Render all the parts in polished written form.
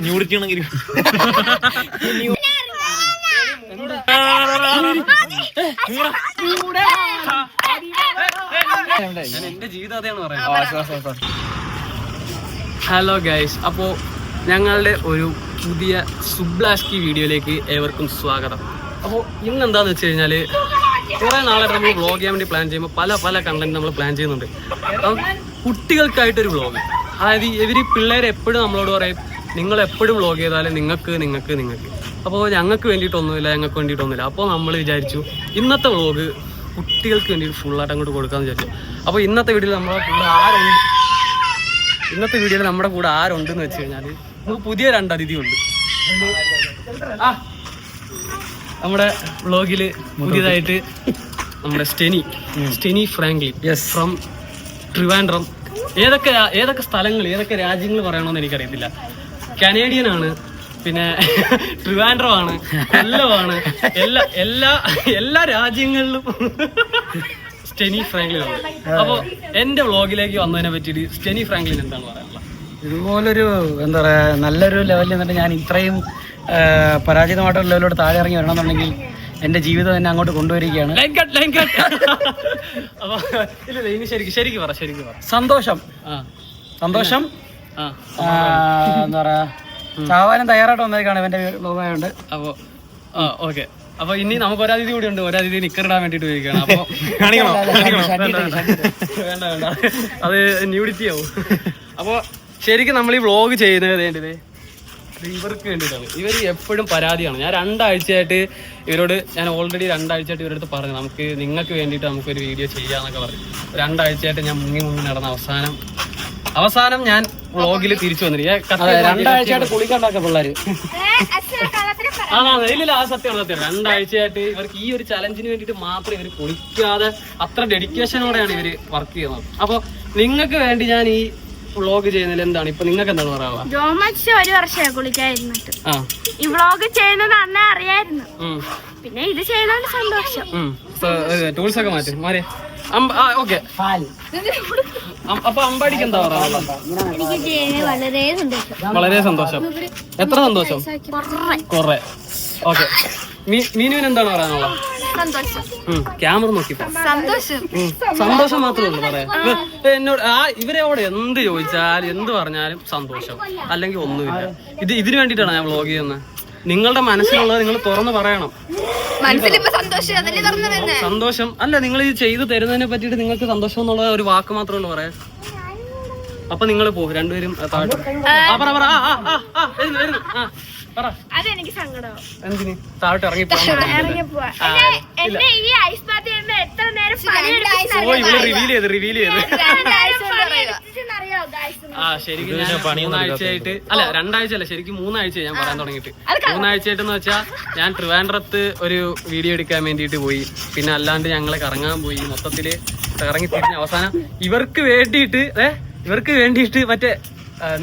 Nudity ആണെങ്കിൽ എന്റെ ജീവിതം അതാണ് പറയുന്നത്. ഹലോ ഗൈസ്, അപ്പോൾ ഞങ്ങളുടെ ഒരു പുതിയ സുബ്ലാസ്കി വീഡിയോയിലേക്ക് ഏവർക്കും സ്വാഗതം. അപ്പോൾ ഇന്ന് എന്താന്ന് വെച്ച് കഴിഞ്ഞാൽ കുറേ നാളായിട്ട് നമ്മൾ വ്ളോഗ് ചെയ്യാൻ വേണ്ടി പ്ലാൻ ചെയ്യുമ്പോൾ പല കണ്ടന്റ് നമ്മൾ പ്ലാൻ ചെയ്യുന്നുണ്ട്. അപ്പം കുട്ടികൾക്കായിട്ടൊരു വ്ളോഗ്, അതായത് ഇവർ പിള്ളേർ എപ്പോഴും നമ്മളോട് പറയും നിങ്ങൾ എപ്പോഴും വ്ളോഗ് ചെയ്താലും നിങ്ങൾക്ക് അപ്പോൾ ഞങ്ങൾക്ക് വേണ്ടിയിട്ടൊന്നുമില്ല. അപ്പോൾ നമ്മൾ വിചാരിച്ചു ഇന്നത്തെ വ്ളോഗ് കുട്ടികൾക്ക് വേണ്ടിയിട്ട് ഫുള്ളായിട്ട് അങ്ങോട്ട് കൊടുക്കാമെന്ന് വിചാരിച്ചു. അപ്പോൾ ഇന്നത്തെ വീഡിയോയിൽ നമ്മുടെ കൂടെ ആരുണ്ടെന്ന് വെച്ച് കഴിഞ്ഞാൽ നമുക്ക് പുതിയ 2 അതിഥിയുണ്ട്. നമ്മുടെ വ്ളോഗിൽ പുതിയതായിട്ട് നമ്മുടെ സ്റ്റെനി ഫ്രാങ്ക്ലിൻ ഫ്രം ട്രിവാൻഡ്രം. ഏതൊക്കെ സ്ഥലങ്ങൾ ഏതൊക്കെ രാജ്യങ്ങൾ പറയണമെന്ന് എനിക്കറിയത്തില്ല. കനേഡിയൻ ആണ്, പിന്നെ ട്രിവാൻഡ്രം ആണ്, കൊല്ലമാണ്, എല്ലാ രാജ്യങ്ങളിലും സ്റ്റെനി ഫ്രാങ്ക്ലിൻ ആണ്. അപ്പോൾ എൻ്റെ വ്ളോഗിലേക്ക് വന്നതിനെ പറ്റിയിട്ട് സ്റ്റെനി ഫ്രാങ്ക്ലിൻ എന്താണ് പറയാനുള്ളത്? ഇതുപോലൊരു എന്താ പറയുക നല്ലൊരു ലെവലിൽ നിന്നിട്ട് ഞാൻ ഇത്രയും പരാജിതമായിട്ടുള്ള ലെവലിലോട്ട് താഴെ ഇറങ്ങി വരണമെന്നുണ്ടെങ്കിൽ എൻ്റെ ജീവിതം തന്നെ അങ്ങോട്ട് കൊണ്ടുവരികയാണ്. അപ്പോൾ ഇല്ല ഇനി ശരിക്കും പറ. സന്തോഷം എന്താ പറയാ ചാവാനും തയ്യാറായിട്ട് വന്നേക്കാണ് ഇവന്റെ ലോകമായോണ്ട്. അപ്പോൾ ഓക്കെ. അപ്പൊ ഇനി നമുക്ക് ഒരതിഥി കൂടി ഉണ്ട്. ഒരതിഥി നിക്കറിടാൻ വേണ്ടിട്ട് പോയിരിക്കുകയാണ്. അപ്പൊ വേണ്ട അത് ന്യൂഡിറ്റി ആവും. അപ്പൊ ശരിക്കും നമ്മൾ ഈ വ്ളോഗ് ചെയ്യുന്നത് വേണ്ടത് ഇവർക്ക് വേണ്ടിയിട്ടാണ്. ഇവർ എപ്പോഴും പരാതിയാണ്. ഞാൻ 2 ആഴ്ചയായിട്ട് ഇവരോട് ഓൾറെഡി 2 ആഴ്ചയായിട്ട് ഇവരുടെ അടുത്ത് പറഞ്ഞു നിങ്ങൾക്ക് വേണ്ടിയിട്ട് നമുക്കൊരു വീഡിയോ ചെയ്യാന്നൊക്കെ പറഞ്ഞു. 2 ആഴ്ചയായിട്ട് ഞാൻ മുങ്ങി നടന്ന അവസാനം ഞാൻ വ്ളോഗിൽ തിരിച്ചു വന്നിരിക്കും. 2 ആഴ്ചയായിട്ട് കുളിക്കണ്ടാക്ക പിള്ളേര്. ഇല്ല ആ സത്യം 2 ആഴ്ചയായിട്ട് ഇവർക്ക് ഈ ഒരു ചലഞ്ചിന് വേണ്ടിയിട്ട് മാത്രം ഇവർ കുളിക്കാതെ അത്ര ഡെഡിക്കേഷനോടെയാണ് ഇവര് വർക്ക് ചെയ്യുന്നത്. അപ്പൊ നിങ്ങൾക്ക് വേണ്ടി ഞാൻ ഈ വ്ളോഗ് ചെയ്യുന്നതിൽ എന്താണ് ഇപ്പൊ നിങ്ങൾക്ക് എന്താണ് പറയാനുള്ളത്? ജോമച്ച് 1 വർഷമായി കുളിക്കാതിരുന്നിട്ട് ഈ വ്ളോഗ് ചെയ്യുന്നത് അന്നേ അറിയായിരുന്നു. പിന്നെ ഇത് ചെയ്യുന്നതിന് സന്തോഷം. ടൂൾസ് ഒക്കെ മാറി ഓക്കെ. അപ്പൊ അമ്പാടിക്ക് എന്താ പറയാനുള്ളത്? വളരെ സന്തോഷം. എത്ര സന്തോഷം? കുറെ. ഓക്കെ. മീനുവിന് എന്താണ് പറയാനുള്ളത്? ക്യാമറ നോക്കി സന്തോഷം മാത്രമേ ഉള്ളൂ പറയാൻ. എന്നോട് ഇവരോട് എന്ത് ചോദിച്ചാലും എന്ത് പറഞ്ഞാലും സന്തോഷം, അല്ലെങ്കിൽ ഒന്നുമില്ല. ഇതിനു വേണ്ടിയിട്ടാണ് ഞാൻ വ്ളോഗ് ചെയ്യുന്നത്. നിങ്ങളുടെ മനസ്സിലുള്ളത് നിങ്ങൾ തുറന്ന് പറയണം. സന്തോഷം അല്ല, നിങ്ങൾ ഇത് ചെയ്തു തരുന്നതിനെ പറ്റിയിട്ട് നിങ്ങൾക്ക് സന്തോഷം എന്നുള്ള ഒരു വാക്ക് മാത്രമേ ഉള്ളൂ പറയാൻ. അപ്പൊ നിങ്ങൾ പോകും രണ്ടുപേരും അതെനിക്ക് സങ്കടം. എന്തിന് താഴോട്ട് ഇറങ്ങി റിവീൽ ചെയ്ത് ശരിക്കും ഞാൻ 3 ആഴ്ചയായിട്ട് അല്ല 2 ആഴ്ചയല്ല ശരിക്കും 3 ആഴ്ച ഞാൻ പറയാൻ തുടങ്ങിയിട്ട്. 3 ആഴ്ചയായിട്ടെന്ന് വെച്ചാൽ ഞാൻ ട്രിവാൻഡ്രത്ത് ഒരു വീഡിയോ എടുക്കാൻ വേണ്ടിയിട്ട് പോയി. പിന്നെ അല്ലാണ്ട് ഞങ്ങളെ കറങ്ങാൻ പോയി. മൊത്തത്തില് ഇറങ്ങി തിരിഞ്ഞ് അവസാനം ഇവർക്ക് വേണ്ടിയിട്ട് മറ്റേ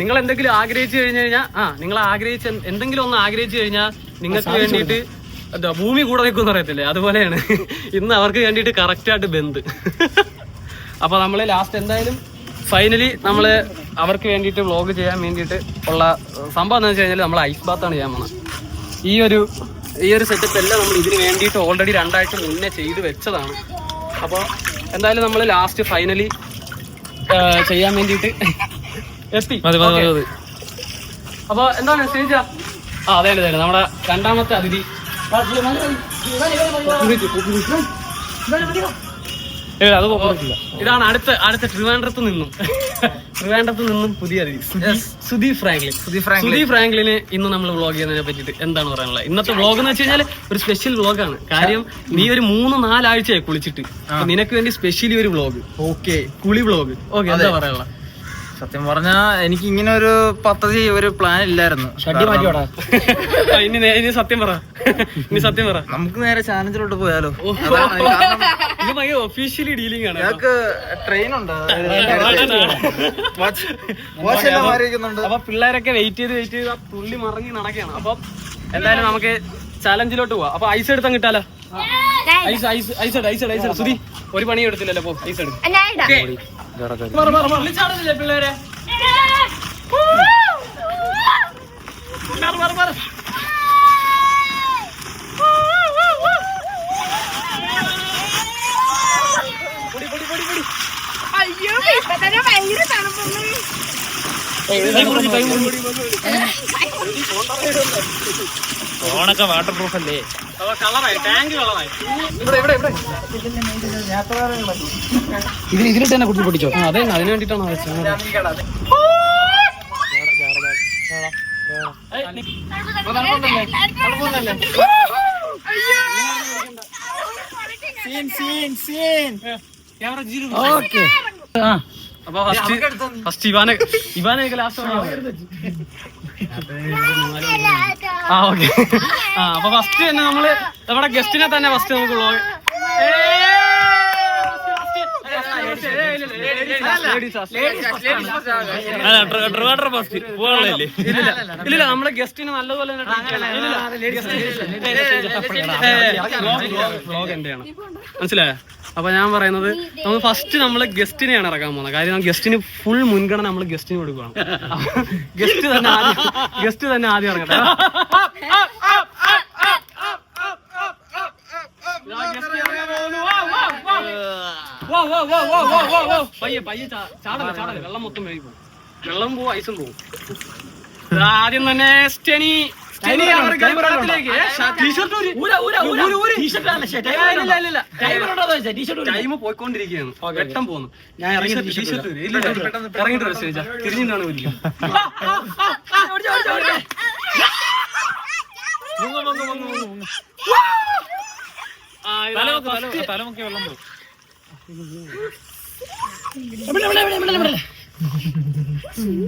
നിങ്ങൾ എന്തെങ്കിലും ആഗ്രഹിച്ചു കഴിഞ്ഞു കഴിഞ്ഞാൽ നിങ്ങൾ എന്തെങ്കിലും ഒന്ന് ആഗ്രഹിച്ചു കഴിഞ്ഞാൽ നിങ്ങൾക്ക് വേണ്ടിയിട്ട് എന്താ ഭൂമി കൂടെ നിൽക്കുമെന്ന് അറിയത്തില്ലേ, അതുപോലെയാണ് ഇന്ന് അവർക്ക് വേണ്ടിയിട്ട് കറക്റ്റായിട്ട് ബന്ദ്. അപ്പൊ നമ്മള് ലാസ്റ്റ് എന്തായാലും ഫൈനലി നമ്മള് അവർക്ക് വേണ്ടിയിട്ട് വ്ളോഗ് ചെയ്യാൻ വേണ്ടിയിട്ട് ഉള്ള സംഭവം എന്താണെന്ന് വെച്ച് കഴിഞ്ഞാൽ നമ്മൾ ഐസ് ബാത്താണ് ചെയ്യാൻ പോകുന്നത്. ഈ ഒരു സെറ്റപ്പ് എല്ലാം നമ്മൾ ഇതിന് വേണ്ടിയിട്ട് ഓൾറെഡി 2 ആഴ്ച മുന്നേ ചെയ്ത് വെച്ചതാണ്. അപ്പോൾ എന്തായാലും നമ്മൾ ലാസ്റ്റ് ഫൈനലി ചെയ്യാൻ വേണ്ടിയിട്ട് എത്തി. അപ്പൊ എന്താണ് സ്റ്റേജ? അതെ നമ്മുടെ 2ാമത്തെ അതിഥി അത് പോകില്ല. ഇതാണ് അടുത്ത ട്രിവാൻഡ്രത്ത് നിന്നും പുതിയ അതിഥി സുധി ഫ്രാങ്ക്ലിന് ഇന്ന് നമ്മൾ വ്ളോഗ് ചെയ്യുന്നതിനെ പറ്റിയിട്ട് എന്താണ് പറയാനുള്ളത്? ഇന്നത്തെ വ്ളോഗ് എന്ന് വെച്ച് കഴിഞ്ഞാൽ ഒരു സ്പെഷ്യൽ വ്ളോഗാണ്. കാര്യം നീ ഒരു 3-4 ആഴ്ചയായി കുളിച്ചിട്ട്. നിനക്ക് വേണ്ടി സ്പെഷ്യലി ഒരു വ്ളോഗ്. ഓക്കെ, കുളി വ്ളോഗ്. ഓക്കെ, എന്താ പറയാനുള്ളത്? സത്യം പറഞ്ഞാ എനിക്ക് ഇങ്ങനെ ഒരു പദ്ധതി ഒരു പ്ലാൻ ഇല്ലായിരുന്നു. ഇനി സത്യം പറ നമുക്ക് നേരെ ചാലഞ്ചിലോട്ട് പോയാലോ? ഒഫീഷ്യലി ഡീലിംഗ് ആണ്. ട്രെയിൻ ഉണ്ട്, അപ്പൊ പിള്ളേരൊക്കെ വെയിറ്റ് ചെയ്ത് പുള്ളി മറങ്ങി നടക്കുകയാണ്. അപ്പൊ എന്തായാലും നമുക്ക് ചാലഞ്ചിലോട്ട് പോവാം. അപ്പൊ ഐസ് എടുത്താൽ കിട്ടാലോ? ഐസ് സുധി ഒരു പണി എടുത്തില്ലല്ലോ. ഐസ് എടുക്കും പിള്ളേരെ. ഫോണൊക്കെ വാട്ടർ പ്രൂഫ് അല്ലേ? കളറായി, ടാങ്ക് കളറായി. ഇതിലിട്ട് തന്നെ കുടിച്ച് പൊട്ടിച്ചോ. അതെ, അതിന് വേണ്ടിട്ടാണ് വെച്ചത്. ഓക്കെ. അപ്പൊ ഫസ്റ്റ് ഇവാനൊക്കെ ലാസ്റ്റ്. ഓക്കെ. അപ്പൊ ഫസ്റ്റ് തന്നെ നമ്മള് നമ്മുടെ ഗസ്റ്റിനെ തന്നെ ഫസ്റ്റ് നമുക്ക് ഇല്ല, നമ്മള് ഗസ്റ്റിന് നല്ലതുപോലെ വ്ലോഗ് എന്റെയാണ്, മനസ്സിലായോ? അപ്പൊ ഞാൻ പറയുന്നത് നമ്മൾ ഫസ്റ്റ് നമ്മള് ഗസ്റ്റിനെയാണ് ഇറക്കാൻ പോകുന്നത്. കാര്യം ഗസ്റ്റിന് ഫുൾ മുൻഗണന നമ്മൾ ഗസ്റ്റിന് കൊടുക്കുകയാണ്. ഗസ്റ്റ് തന്നെ ആദ്യം ഇറങ്ങട്ടെ. പയ്യെ ചാടല്ലേ, വെള്ളം മൊത്തം വഴി പോകും. വെള്ളം പോവും, ഐസും പോവും. ആദ്യം തന്നെ ടൈം പോയിക്കൊണ്ടിരിക്കുകയാണ്. വെട്ടം പോകുന്നു. ഞാൻ ഇറങ്ങിട്ട് തിരിഞ്ഞിട്ടാണ് വിളിക്കുന്നത്. തലമൊക്കെ വെള്ളം പോകും.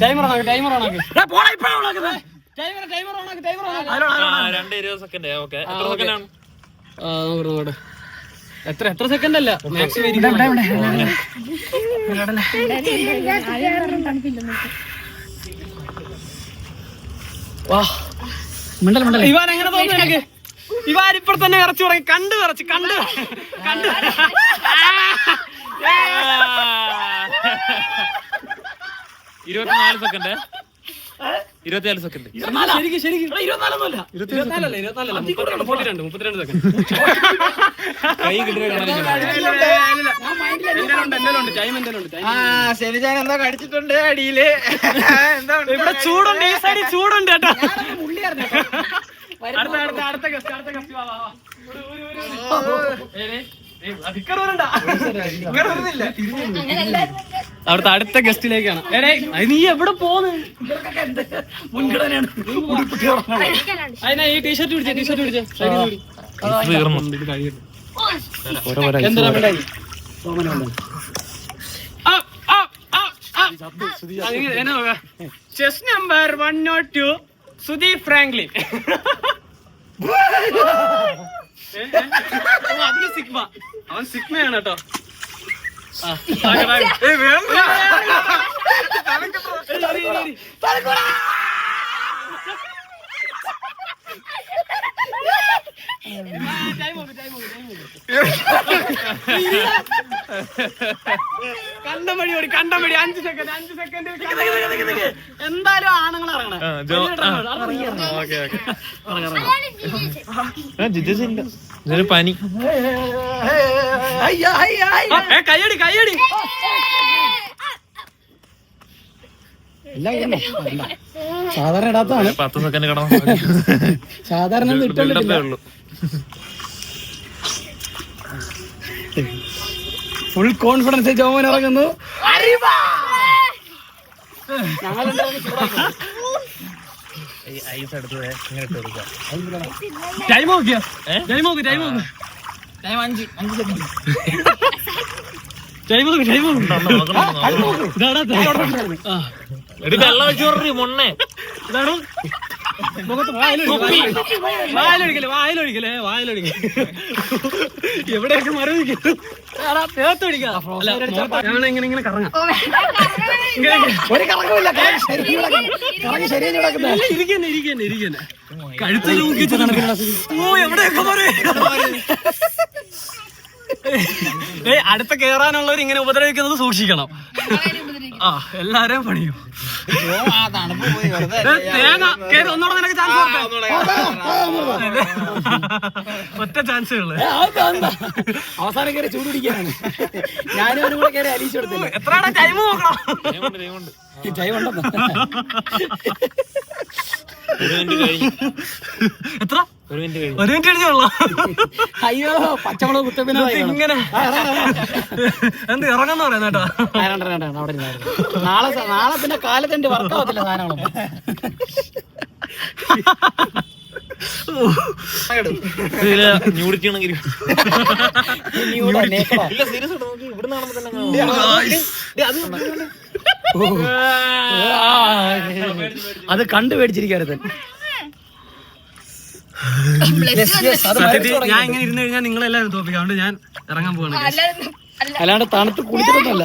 ടൈമർ ഓണാക്കി. 2-20 സെക്കൻഡ്. ഓക്കെ, എത്ര സെക്കൻഡാണ്? എത്ര സെക്കൻഡ് അല്ല, മാക്സിമം ഇവാൻ എങ്ങനെ തോന്നുന്നു എനിക്ക്? ഇവാൻ ഇപ്പോൾ തന്നെ ഇറച്ചി തുടങ്ങി. കണ്ടു 24 സെക്കൻഡ്. 24 സെക്കൻഡ്. ശരിക്കും 32 സെക്കൻഡ്. കൈ കിട്ടുന്ന ടൈം എന്തോ ശരിജാൻ എന്താ കടിച്ചിട്ടുണ്ട് അടിയില്. ഇവിടെ ചൂടുണ്ട്, ഈ സൈഡിൽ ചൂടുണ്ട് കേട്ടോ. അടുത്ത ഗസ്റ്റ് അവിടുത്തെ അടുത്ത ഗസ്റ്റിലേക്കാണ്. നീ എവിടെ പോന്ന്? അതിനാ ഈ ടീഷർട്ട് പിടിച്ചേ. Chess number 102 Sudeep Franklin. അവൻ സിഗ്മയാണ് കേട്ടോ. കണ്ടമടി 5 സെക്കൻഡ്. എന്തായാലും ആണുങ്ങൾ ഇറങ്ങണം. പനി. കയ്യടി സാധാരണ ഇടാത്തതാണ്. 10 സെക്കൻഡ് കടന്നു. സാധാരണ ഉള്ളൂ. ഫുൾ കോൺഫിഡൻസ് ജോമൻ ഇറങ്ങുന്നു. ഐസ് എടുത്തത് ഇങ്ങനെ ഇട്ട് കൊടുക്കാം. ടൈം നോക്ക്. 5 സെക്കൻഡ്. വെള്ളം വെച്ചു മൊണ്ണേ. വായിലൊഴിക്കലേ എവിടെയൊക്കെ മരവിക്കും. ഇങ്ങനെ കറങ്ങാം. ഇരിക്കന്നെ കഴുത്തിൽ എവിടെയൊക്കെ അടുത്ത കേറാനുള്ളവർ ഇങ്ങനെ ഉപദ്രവിക്കുന്നത് സൂക്ഷിക്കണം. ആ എല്ലാരെയും പണിയും. തേങ്ങ കേറി ഒന്നോടെ നിനക്ക് ചാൻസ് ഒറ്റ ചാൻസേ ഉള്ളു. അവസാനം കയറി ചൂട് പിടിക്കാനാണ്. ഞാനും അവനും കൂടെ കയറി അലീച്ച് കൊടുത്തില്ല. എത്രയാണ് ടൈം നോക്കണം? ടൈം ഉണ്ടെന്ന് എത്ര? 1 മിനിറ്റ് കഴിഞ്ഞോളൂ. അയ്യോ പച്ചമുളക് കുത്തപ്പിനെ ഇങ്ങനെ എന്ത് ഇറങ്ങാന്ന് പറയുന്ന കേട്ടോ. അവിടെ നാളെ പിന്നെ കാലത്ത് എന്റെ വർക്കാവത്തില്ല സാധനങ്ങളും. അത് കണ്ടു പേടിച്ചിരിക്കരുത്. ഞാൻ ഇങ്ങനെ ഇരുന്ന് കഴിഞ്ഞാൽ നിങ്ങളെല്ലാവരും തോപ്പിക്കാം. അതുകൊണ്ട് ഞാൻ ഇറങ്ങാൻ പോവാണ്. അല്ലാണ്ട് തണുത്ത് കുടിച്ചിട്ടൊന്നുമല്ല,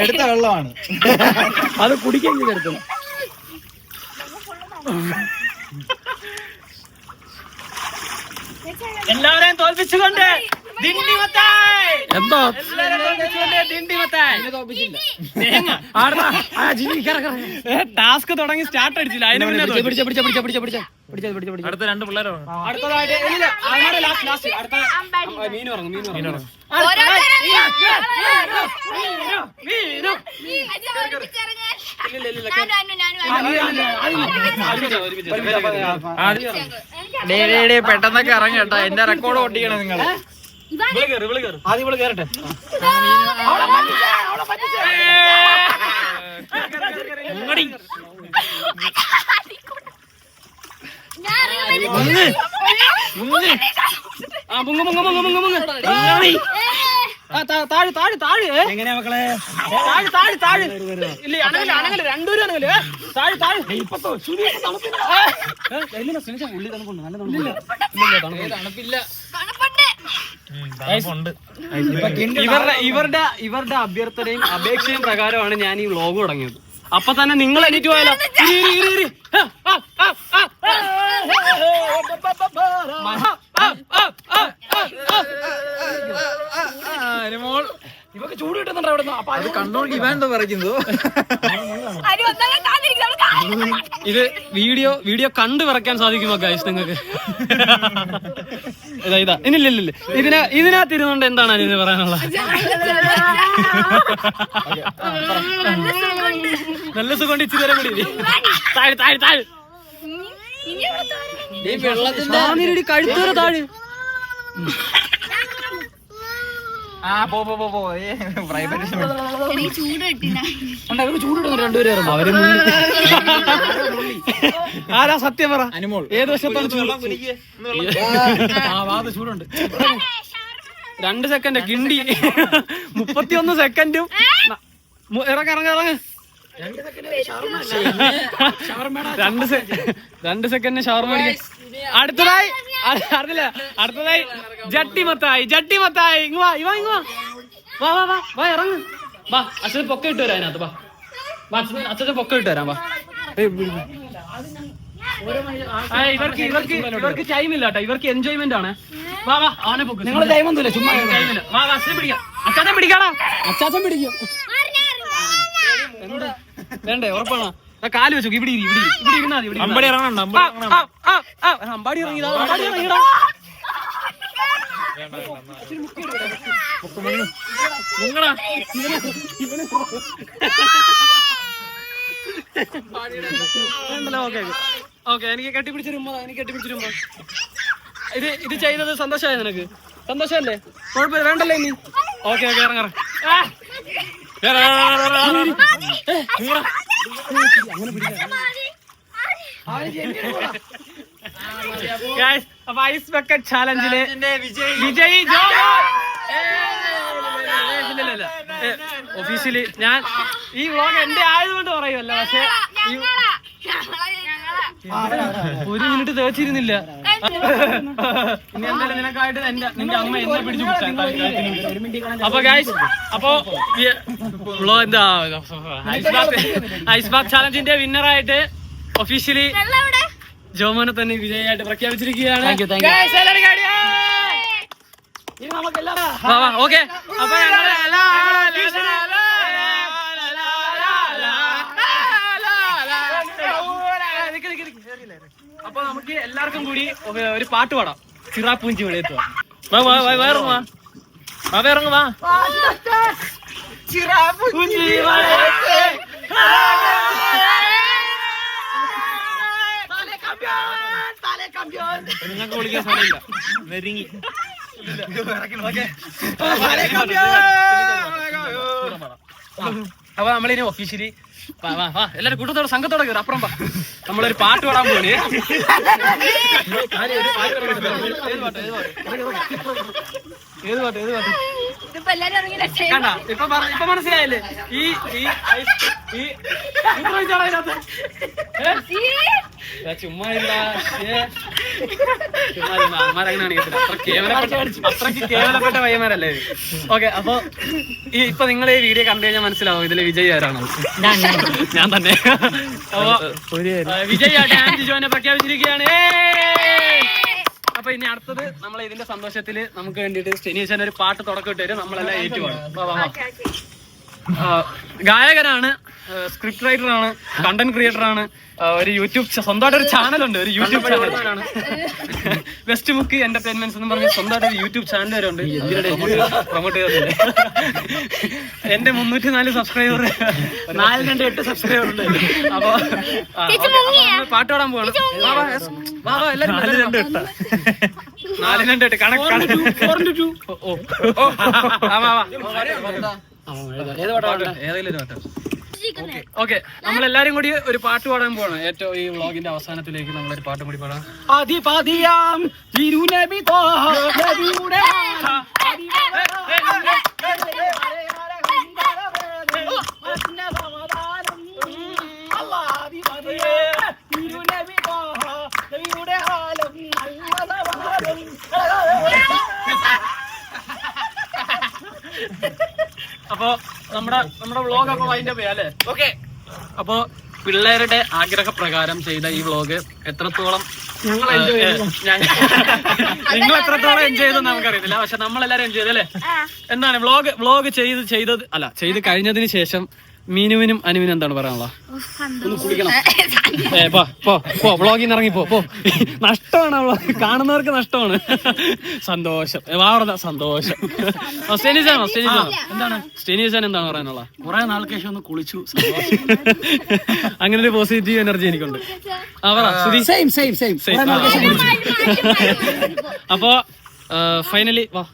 എടുത്ത വെള്ളമാണ് അത് കുടിക്കാൻ എടുത്തത്. എല്ലാവരെയും തോൽപ്പിച്ചുകൊണ്ട് എന്തോ ടാസ്ക് തുടങ്ങി സ്റ്റാർട്ട് അടിച്ചില്ല. അതിന് മുന്നേ അടുത്ത 2 പിള്ളേരോ അടുത്തതായിട്ട് മീൻ ഇറങ്ങും. പെട്ടെന്നൊക്കെ ഇറങ്ങി കേട്ടോ. എന്റെ റെക്കോർഡ് ഓട്ടിക്കണം നിങ്ങൾ. ആദ്യം ഇവിടെ കേറട്ടെ. എങ്ങനെയാ മക്കളെ? രണ്ടുപേരും ഇവരുടെ അഭ്യർത്ഥനയും അപേക്ഷയും പ്രകാരമാണ് ഞാൻ ഈ വ്ലോഗ് തുടങ്ങിയത്. അപ്പൊ തന്നെ നിങ്ങൾ എണീറ്റ് പോയാലോ. ഇവക്ക് ചൂട് കിട്ടുന്നുണ്ടോ അവിടെ? അപ്പൊ അത് കണ്ടോണ്ട് ഇവൻ എന്താ പറയുന്നത്? ഇത് വീഡിയോ കണ്ടു വിറയ്ക്കാൻ സാധിക്കുമോ ഗൈസ് നിങ്ങൾക്ക്? ഇതാ ഇന്നില്ല ഇതിനകത്ത് ഇരുന്നുകൊണ്ട് എന്താണ് അതിന് പറയാനുള്ളത്? നല്ല സുഖം ഇച്ചിരി വരെ കൂടി വെള്ളത്തിന്റെ കഴുത്തോരെ താഴെ. ആരാ സത്യം പറ? ഏത് വശത്താണ് ചൂടുണ്ട്? 2 സെക്കൻഡ് കിണ്ടി 31 സെക്കൻഡും. ഇറങ്ങ 2 സെക്കൻഡ് ഷവർമ. അടുത്തതായി ജട്ടിമത്തായി. ഇങ്ങ് വാ ഇറങ്ങ്. വാ അച്ഛന് പൊക്ക ഇട്ട് വരാം അതിനകത്ത്. അച്ഛന് പൊക്ക ഇട്ട് വരാം. വാ. ഇവർക്ക് ടൈമില്ല കേട്ടോ. ഇവർക്ക് എൻജോയ്മെന്റ് ആണ്. വാ അവനെ പൊക്ക്. നിങ്ങൾ ടൈമൊന്നുമില്ല, ചുമ്മാ ടൈമില്ല. വാ അച്ഛനെ പിടിക്കാം. അച്ഛനെ പിടിക്കാടാ. അച്ചാച്ചൻ പിടിക്കും. വേണ്ടേ? ഉറപ്പാണോ? കാല് വെച്ചു. ഇവിടെ ഇരുന്നാ മതി. അമ്പടി ഇറങ്ങണം. അമ്പാടി ഇറങ്ങിയതാ. ഓക്കെ എനിക്ക് കെട്ടിപ്പിടിച്ചിരുമ്പോ ഇത് ചെയ്തത് സന്തോഷമായി നിനക്ക്? സന്തോഷമല്ലേ? കുഴപ്പമില്ല, വേണ്ടല്ലേ ഇനി? ഓക്കെ ഇറങ്ങാം. അപ്പൊ ഐസ് ബക്കറ്റ് ചാലഞ്ചില് വിജയ് ഒഫീഷ്യലി ഞാൻ ഈ വ്ലോഗ് എന്റെ ആയതുകൊണ്ട് പറയുമല്ല, പക്ഷെ 1 മിനിറ്റ് തേച്ചിരുന്നില്ല. ഇനി എന്തായാലും നിനക്കായിട്ട് നിന്റെ അമ്മ എന്നെ പിടിച്ചു. അപ്പൊ ഗൈസ്, അപ്പൊ എന്താ ഐസ് ബാത്ത് ചാലഞ്ചിന്റെ വിന്നറായിട്ട് ഒഫീഷ്യലി ജോമോനെ തന്നെ വിജയായിട്ട് പ്രഖ്യാപിച്ചിരിക്കുകയാണ്. ഓക്കെ അപ്പൊ അപ്പൊ നമുക്ക് എല്ലാവർക്കും കൂടി ഒരു പാട്ട് പാടാം. ചിറാപ്പൂഞ്ചി വെളിയെത്തുക. വേറങ്ങ് വാ. നിങ്ങൾക്ക് വിളിക്കാൻ സമയമില്ല. നെരുങ്ങി അപ്പൊ നമ്മളിനി ഒഫീഷ്യലി എല്ലാരും കൂട്ടത്തോടെ സംഘത്തോടെ കയറി അപ്പുറം നമ്മളൊരു പാട്ട് പാടാൻ പോണേ. ഏത് പാട്ട് കണ്ട ഇപ്പൊ മനസ്സിലായില്ലേ? ഈ ചുമ്മാ അമ്മമാരങ്ങനെ അത്രക്ക് കേവലപ്പെട്ട പയ്യന്മാരല്ലേ. ഓക്കെ അപ്പൊ ഇപ്പൊ നിങ്ങൾ ഈ വീഡിയോ കണ്ടു കഴിഞ്ഞാൽ മനസ്സിലാവും ഇതിലെ വിജയ് ആരാണ്. ഞാൻ തന്നെ. അപ്പൊ വിജയ് ഡാൻസ് ജോയിനെ പ്രഖ്യാപിച്ചിരിക്കുകയാണ്. അപ്പൊ ഇനി അടുത്തത് നമ്മൾ ഇതിന്റെ സന്തോഷത്തില് നമുക്ക് വേണ്ടിട്ട് സ്റ്റെനീശൻ ഒരു പാട്ട് തുടക്കം ഇട്ട് തരും. നമ്മളെല്ലാം ഏറ്റുപാടും. ഗായകനാണ്, സ്ക്രിപ്റ്റ് റൈറ്റർ ആണ്, കണ്ടന്റ് ക്രിയേറ്റർ ആണ്, ഒരു യൂട്യൂബ് സ്വന്തമായിട്ട് ഒരു ചാനലുണ്ട്. ഒരു യൂട്യൂബ് ചാനലാണ് വെസ്റ്റ് മുക്ക് എന്റർടൈൻമെന്റ്സ് എന്ന് പറഞ്ഞ സ്വന്തമായിട്ട് ഒരു യൂട്യൂബ് ചാനൽ വരെ ഉണ്ട്. പ്രൊമോട്ട് ചെയ്തിട്ടുണ്ട്. എന്റെ 304 സബ്സ്ക്രൈബർ 428 സബ്സ്ക്രൈബർ ഉണ്ട്. അപ്പൊ പാട്ട് പാടാൻ പോവാണ്. എല്ലാരും 428 കണക്ക്. ഏതെങ്കിലും ഒരു പാട്ട്. ഓക്കെ നമ്മളെല്ലാരും കൂടി ഒരു പാട്ട് പാടാൻ പോവാണ്. ഏറ്റവും ഈ വ്ളോഗിന്റെ അവസാനത്തിലേക്ക് നമ്മളൊരു പാട്ടും കൂടി പാടാം. അപ്പൊ നമ്മുടെ വ്ളോഗ് അപ്പൊ വൈൻഡ് അപ്പ് ചെയ്യാം അല്ലേ? ഓക്കെ. അപ്പൊ പിള്ളേരുടെ ആഗ്രഹപ്രകാരം ചെയ്ത ഈ വ്ളോഗ് എത്രത്തോളം നിങ്ങൾ എത്രത്തോളം എൻജോയ് ചെയ്തെന്ന് നമുക്കറിയത്തില്ല. പക്ഷെ നമ്മളെല്ലാരും എൻജോയ് ചെയ്തല്ലേ? എന്താണ് വ്ളോഗ് ചെയ്ത് കഴിഞ്ഞതിന് ശേഷം മീനുവിനും അനുവിനും എന്താണ് പറയാനുള്ളത്? ഒന്ന് കുടിക്കണം. വ്ളോഗിൽ നിന്ന് ഇറങ്ങി പോ. നഷ്ടമാണ് വ്ളോഗ് കാണുന്നവർക്ക്, നഷ്ടമാണ്. സന്തോഷം സന്തോഷം. എന്താണ് സ്റ്റെനീസാൻ എന്താണ് പറയാനുള്ളത്? കുറെ നാൾക്ക് ശേഷം ഒന്ന് കുളിച്ചു. അങ്ങനെ ഒരു പോസിറ്റീവ് എനർജി എനിക്കുണ്ട്. അപ്പൊ ഫൈനലി വാ.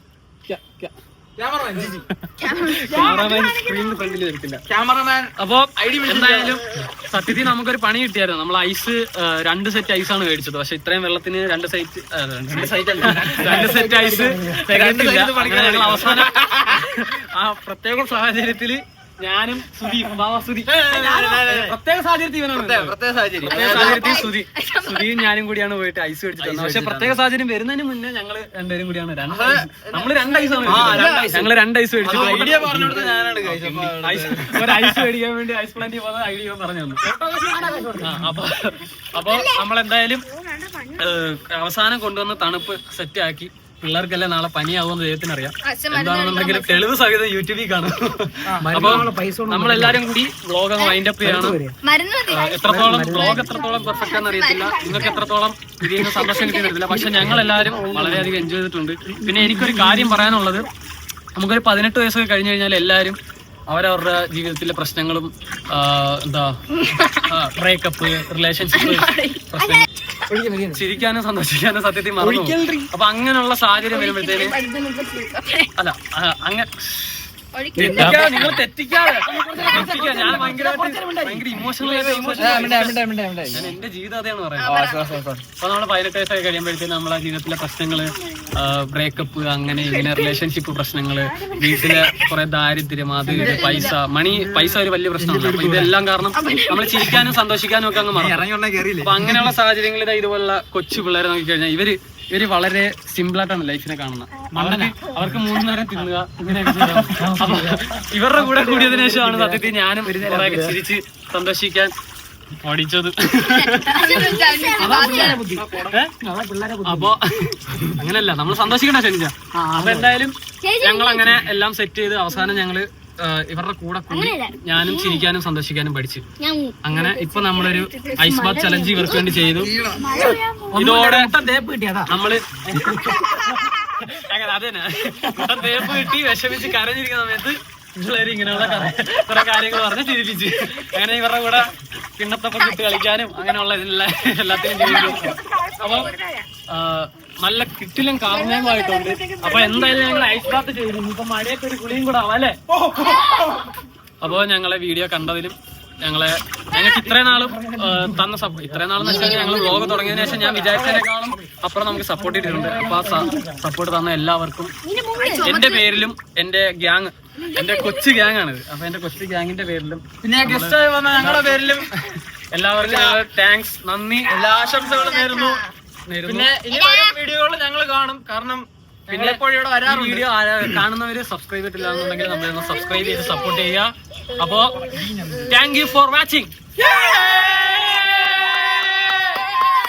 അപ്പൊ എന്തായാലും സത്യത്തിൽ നമുക്കൊരു പണി കിട്ടിയായിരുന്നു. നമ്മൾ ഐസ് 2 സെറ്റ് ഐസാണ് മേടിച്ചത്. പക്ഷെ ഇത്രയും വെള്ളത്തിന് 2 സെറ്റ് ഐസ് ഞങ്ങൾ അവസാനം ആ പ്രത്യേക സാഹചര്യത്തില് ഞാനും പ്രത്യേക സാഹചര്യത്തിൽ സുധിയും ഞാനും കൂടിയാണ് പോയിട്ട് ഐസ് മേടിച്ചിട്ട് വന്നത്. പക്ഷെ പ്രത്യേക സാഹചര്യം വരുന്നതിന് മുന്നേ ഞങ്ങള് രണ്ടുപേരും കൂടിയാണ് നമ്മള് 2 ഐസാണ് ഞങ്ങള് 2 ഐസ് മേടിച്ചിട്ട് ഒരു ഐസ് മേടിക്കാൻ വേണ്ടി ഐസ് പ്ലാന്റിൽ പോകുന്ന ഐഡിയ പറഞ്ഞു തന്നു. അപ്പൊ നമ്മളെന്തായാലും അവസാനം കൊണ്ടുവന്ന് തണുപ്പ് സെറ്റ് ആക്കി. പിള്ളേർക്കെല്ലാം നാളെ പനിയാവുമെന്ന് ദൈവത്തിനറിയാം. എന്താണെന്നുണ്ടെങ്കിൽ തെളിവ് സഹിതം യൂട്യൂബിൽ കാണും. അപ്പൊ നമ്മളെല്ലാരും കൂടി വ്ളോഗ് വൈൻഡ് അപ്പ് ചെയ്യാണ്. എത്രത്തോളം വ്ളോഗ് എത്രത്തോളം പെർഫെക്റ്റ് ആണെന്ന് അറിയത്തില്ല, നിങ്ങൾക്ക് എത്രത്തോളം ഇതിൽ നിന്ന് സന്തോഷം കിട്ടിയെന്നറിയത്തില്ല. പക്ഷെ ഞങ്ങളെല്ലാവരും വളരെയധികം എൻജോയ് ചെയ്തിട്ടുണ്ട്. പിന്നെ എനിക്കൊരു കാര്യം പറയാനുള്ളത്, നമുക്കൊരു 18 വയസ്സൊക്കെ കഴിഞ്ഞു കഴിഞ്ഞാൽ എല്ലാവരും അവരവരുടെ ജീവിതത്തിലെ പ്രശ്നങ്ങളും ബ്രേക്കപ്പ്, റിലേഷൻഷിപ്പ് പ്രശ്നങ്ങൾ, ചിരിക്കാനും സന്തോഷിക്കാനും സത്യത്തിൽ മറന്നു. അപ്പൊ അങ്ങനെയുള്ള സാഹചര്യം വരുമ്പോഴത്തേന് അങ്ങനെ നിങ്ങൾ തെറ്റിക്കാതെ ഞാൻ ഭയങ്കര ഇമോഷണൽ ഞാൻ എന്റെ ജീവിതം അതാണ് പറയുന്നത്. അപ്പൊ നമ്മള് 18 വയസ്സായി കഴിയുമ്പോഴത്തേക്കും നമ്മളെ ജീവിതത്തിലെ പ്രശ്നങ്ങള്, ബ്രേക്കപ്പ്, അങ്ങനെ ഇങ്ങനെ റിലേഷൻഷിപ്പ് പ്രശ്നങ്ങള്, വീട്ടിലെ കുറെ ദാരിദ്ര്യം, അത് പൈസ ഒരു വലിയ പ്രശ്നമാണ്. അപ്പൊ ഇതെല്ലാം കാരണം നമ്മൾ ചിരിക്കാനും സന്തോഷിക്കാനും ഒക്കെ അങ്ങ് മറന്നു. അപ്പൊ അങ്ങനെയുള്ള സാഹചര്യങ്ങളിൽ ഇതുപോലുള്ള കൊച്ചു പിള്ളേരെ നോക്കിക്കഴിഞ്ഞാൽ ഇവര് വളരെ സിമ്പിൾ ആയിട്ടാണ് ലൈഫിനെ കാണുന്നത്. അവർക്ക് 3 നേരം തിന്നുക, ഇങ്ങനെയൊക്കെ. അപ്പൊ ഇവരുടെ കൂടെ കൂടിയതിനു ശേഷമാണ് സത്യത്തിൽ ഞാനും ചിരിച്ച് സന്തോഷിക്കാൻ ഓടിച്ചത്. അപ്പൊ അങ്ങനെയല്ല, നമ്മൾ സന്തോഷിക്കണ്ട ഷെനിജ. അപ്പൊ എന്തായാലും ഞങ്ങൾ അങ്ങനെ എല്ലാം സെറ്റ് ചെയ്ത് അവസാനം ഞങ്ങള് ഇവരുടെ കൂടെ കൂടി ഞാനും ചിരിക്കാനും സന്തോഷിക്കാനും പഠിച്ചു. അങ്ങനെ ഇപ്പൊ നമ്മളൊരു ഐസ് ബാത്ത് ചലഞ്ച് ഇവർക്ക് വേണ്ടി ചെയ്തു. ഇതോടെ നമ്മള് അതന്നെ തേപ്പ് കിട്ടി വിഷമിച്ച് കരഞ്ഞിരിക്കുന്ന സമയത്ത് ഇങ്ങനെയുള്ള കുറെ കാര്യങ്ങൾ പറഞ്ഞ് ചിരിപ്പിച്ച് അങ്ങനെ ഇവരുടെ കൂടെ കിണ്ണത്തൊക്കെ കിട്ട് കളിക്കാനും അങ്ങനെയുള്ള എല്ലാത്തിനും ചെയ്തു. അപ്പൊ നല്ല കിട്ടിലും കാർമേഘമായിട്ടുണ്ട്. അപ്പൊ എന്തായാലും ഞങ്ങൾ ഐസ് ബാത്ത് ചെയ്തു. ഇപ്പൊ മഴയൊക്കെ ഒരു കുളിയും കൂടെ ആവാം അല്ലേ? അപ്പോ ഞങ്ങളെ വീഡിയോ കണ്ടതിലും ഞങ്ങൾക്ക് ഇത്രയും നാളും തന്ന ഇത്രയും നാളെന്ന് വെച്ചാൽ ഞങ്ങൾ വ്ലോഗ് തുടങ്ങിയതിനു ശേഷം ഞാൻ വിചാരിച്ചതിനേക്കാളും അപ്പുറം നമുക്ക് സപ്പോർട്ട് ചെയ്തിട്ടുണ്ട്. അപ്പൊ ആ സപ്പോർട്ട് തന്ന എല്ലാവർക്കും എന്റെ പേരിലും എന്റെ ഗ്യാങ്, എന്റെ കൊച്ചു ഗ്യാങ് ആണിത്. അപ്പൊ എന്റെ കൊച്ചു ഗ്യാങ്ങിന്റെ പേരിലും പിന്നെ ഗസ്റ്റായി വന്ന ഞങ്ങളുടെ പേരിലും എല്ലാവർക്കും താങ്ക്സ്, നന്ദി, എല്ലാ ആശംസകളും നേരുന്നു. പിന്നെ ഇനി വരും വീഡിയോകൾ ഞങ്ങൾ കാണും. കാരണം പിന്നെ ഇവിടെ വരാറുണ്ട്. വീഡിയോ കാണുന്നവര് സബ്സ്ക്രൈബ് ചെയ്തിട്ടില്ല എന്നുണ്ടെങ്കിൽ നമ്മളൊന്ന് സബ്സ്ക്രൈബ് ചെയ്ത് സപ്പോർട്ട് ചെയ്യുക. അപ്പോ താങ്ക് യു ഫോർ വാച്ചിങ്.